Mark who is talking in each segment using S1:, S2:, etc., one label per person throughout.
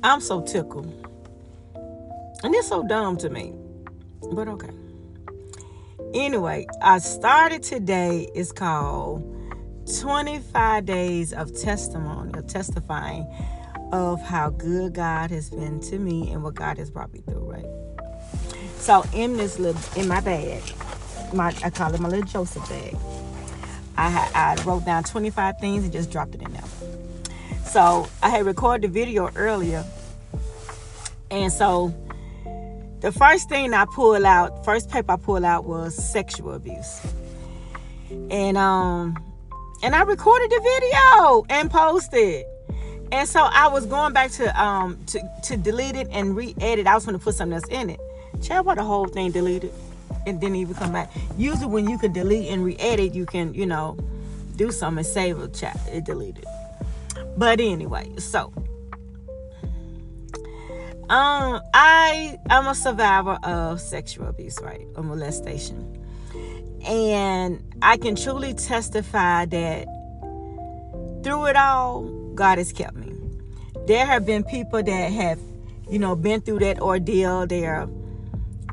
S1: I'm so tickled. And it's so dumb to me. But okay. Anyway, I started today. It's called 25 Days of Testimony, of testifying of how good God has been to me and what God has brought me through, right? So in my bag, I call it my little Joseph bag. I wrote down 25 things and just dropped it in there. So I had recorded the video earlier, and so the first paper I pulled out was sexual abuse, and I recorded the video and posted. And so I was going back to delete it and re-edit. I was going to put something else in it. Check what the whole thing deleted. It didn't even come back. Usually when you can delete and re-edit, you can, do something and save a chat. It deleted. But anyway, so I'm a survivor of sexual abuse, right? Or molestation. And I can truly testify that through it all, God has kept me. There have been people that have, been through that ordeal. They're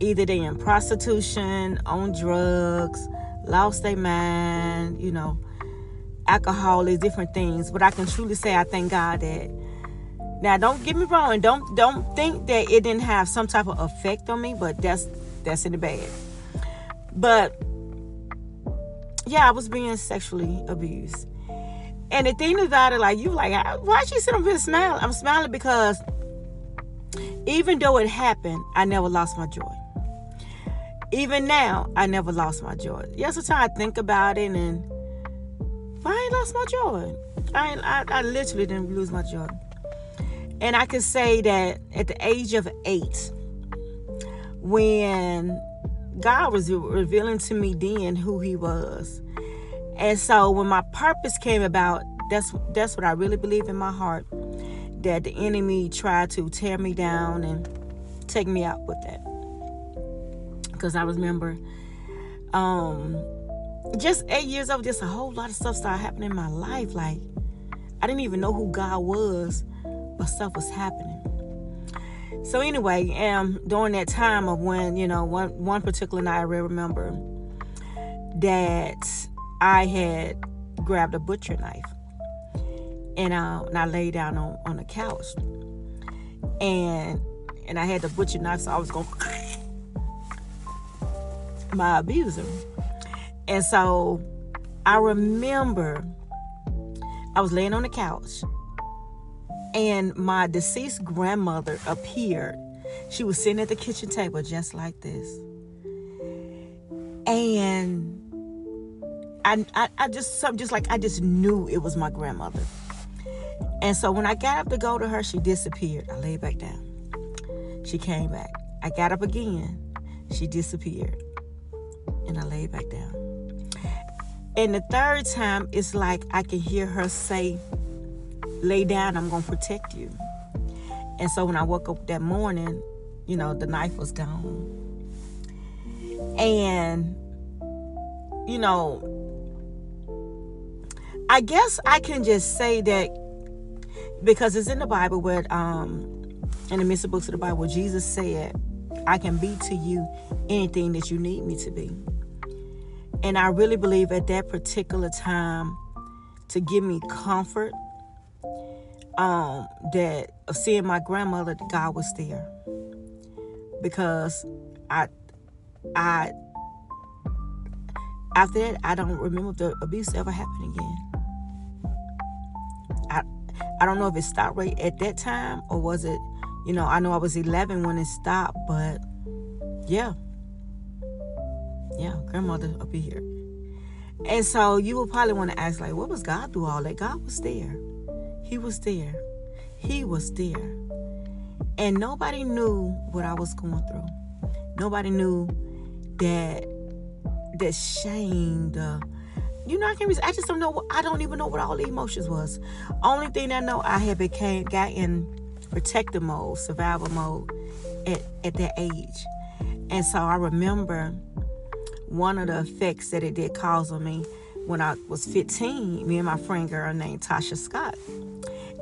S1: in prostitution, on drugs, lost their mind, alcoholics, different things. But I can truly say I thank God that. Now, don't get me wrong. Don't think that it didn't have some type of effect on me, but that's in the bag. But yeah, I was being sexually abused. And the thing about it, why she sit up here smiling? I'm smiling because even though it happened, I never lost my joy. Even now, I never lost my joy. Yes, sometimes I think about it and I ain't lost my joy. I literally didn't lose my joy. And I can say that at the age of 8, when God was revealing to me then who He was. And so when my purpose came about, that's what I really believe in my heart, that the enemy tried to tear me down and take me out with that. Because I remember just 8 years old, just a whole lot of stuff started happening in my life. Like, I didn't even know who God was, but stuff was happening. So anyway, during that time of when, one particular night, I remember that I had grabbed a butcher knife and I laid down on the couch and I had the butcher knife, so I was going my abuser. And so I remember I was laying on the couch and my deceased grandmother appeared. She was sitting at the kitchen table just like this. And I just knew it was my grandmother. And so when I got up to go to her, she disappeared. I laid back down. She came back. I got up again. She disappeared. And I laid back down. And the third time, it's like I can hear her say, "Lay down, I'm going to protect you." And so when I woke up that morning, the knife was gone. And, I guess I can just say that because it's in the Bible where, in the midst of books of the Bible, where Jesus said, "I can be to you anything that you need me to be." And I really believe at that particular time, to give me comfort, that of seeing my grandmother, God was there. Because after that, I don't remember the abuse ever happening again. I don't know if it stopped right at that time or was it, I know I was 11 when it stopped, but yeah, grandmother up here. And so you will probably want to ask, what was God through all that? God was there. He was there. He was there. And nobody knew what I was going through. Nobody knew that shame, I just don't know. I don't even know what all the emotions was. Only thing I know, I had got in protective mode, survival mode at that age. And so I remember one of the effects that it did cause on me when I was 15, me and my friend girl named Tasha Scott.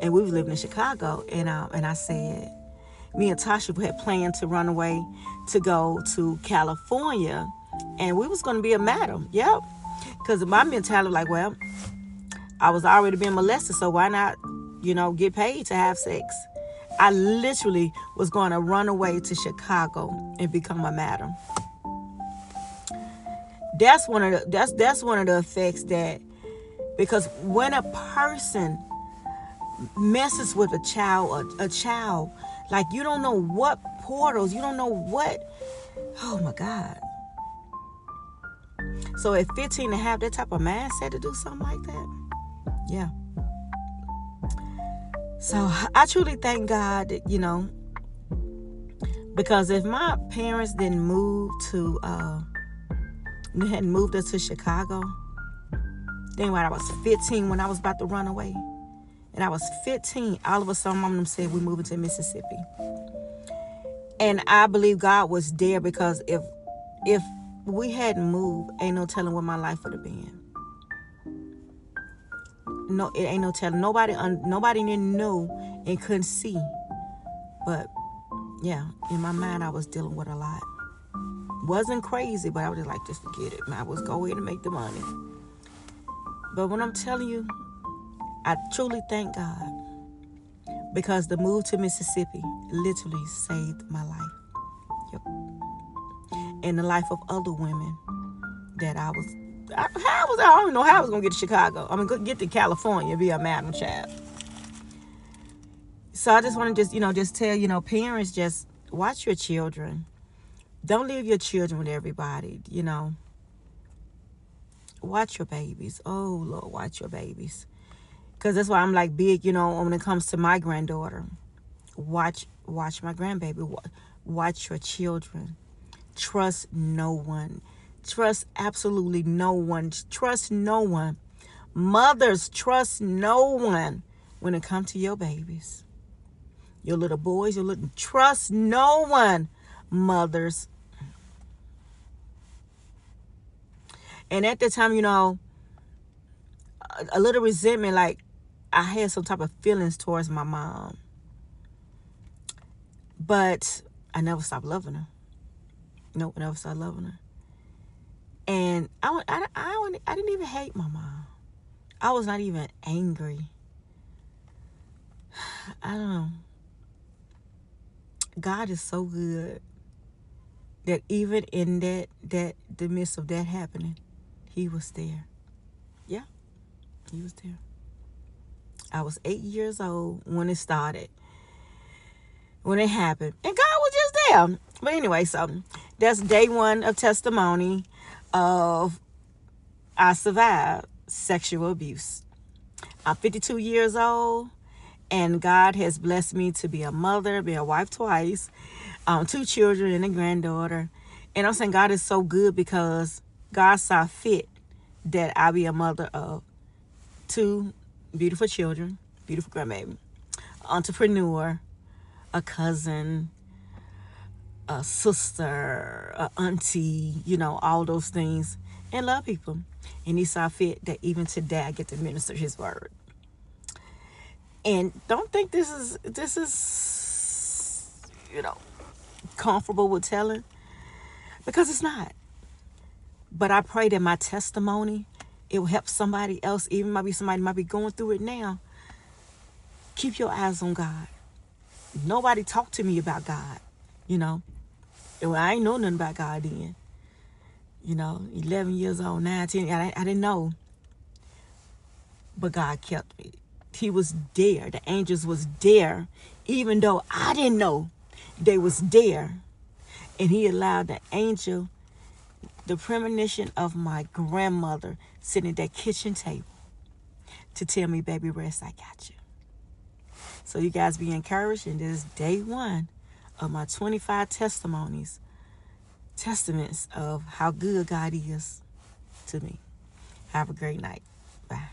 S1: and we was living in Chicago, and I said, me and Tasha had planned to run away to go to California, and we was going to be a madam. Yep. Because my mentality, like, well, I was already being molested, so why not, get paid to have sex? I literally was going to run away to Chicago and become a madam. That's one of the effects that, because when a person messes with a child, like, you don't know what portals, you don't know what, oh my God. So at 15 to have that type of mindset to do something like that, yeah. So I truly thank God that, because if my parents didn't hadn't moved us to Chicago, then when I was 15, when I was about to run away, and I was 15, all of a sudden, Mom and them said we're moving to Mississippi. And I believe God was there, because if we hadn't moved, ain't no telling what my life would have been. No, it ain't no telling. Nobody didn't know and couldn't see. But yeah, in my mind, I was dealing with a lot. Wasn't crazy, but I was just like, just forget it. I was go ahead and make the money. But when I'm telling you, I truly thank God, because the move to Mississippi literally saved my life. Yep. And the life of other women that I don't even know how I was going to get to Chicago. I mean, get to California, be a madam child. So I just want to just tell, parents, just watch your children. Don't leave your children with everybody, Watch your babies. Oh, Lord, watch your babies. Because that's why I'm like big, when it comes to my granddaughter. Watch my grandbaby. Watch your children. Trust no one. Trust absolutely no one. Trust no one. Mothers, trust no one when it comes to your babies. Your little boys, trust no one, mothers. And at the time, a little resentment, like I had some type of feelings towards my mom. But I never stopped loving her. Nope, I never stopped loving her. And I didn't even hate my mom. I was not even angry. I don't know. God is so good that even in the midst of that happening, He was there. Yeah, He was there. I was 8 years old when it started, when it happened, and God was just there. But anyway, so that's day one of testimony of I survived sexual abuse. I'm 52 years old, and God has blessed me to be a mother, be a wife twice, 2 children and a granddaughter. And I'm saying God is so good, because God saw fit that I be a mother of 2 beautiful children, beautiful grandbaby, entrepreneur, a cousin, a sister, a auntie, all those things, and love people. And He saw fit that even today I get to minister His word. And don't think this is comfortable with telling, because it's not. But I pray that my testimony, it will help somebody else. Even somebody might be going through it now. Keep your eyes on God. Nobody talked to me about God, Well, I ain't know nothing about God then. 11 years old, 9, 10, I didn't know. But God kept me. He was there. The angels was there. Even though I didn't know, they was there. And He allowed the angel, the premonition of my grandmother sitting at that kitchen table, to tell me, baby, rest, I got you. So you guys be encouraged. And this is day one of my 25 testaments of how good God is to me. Have a great night. Bye.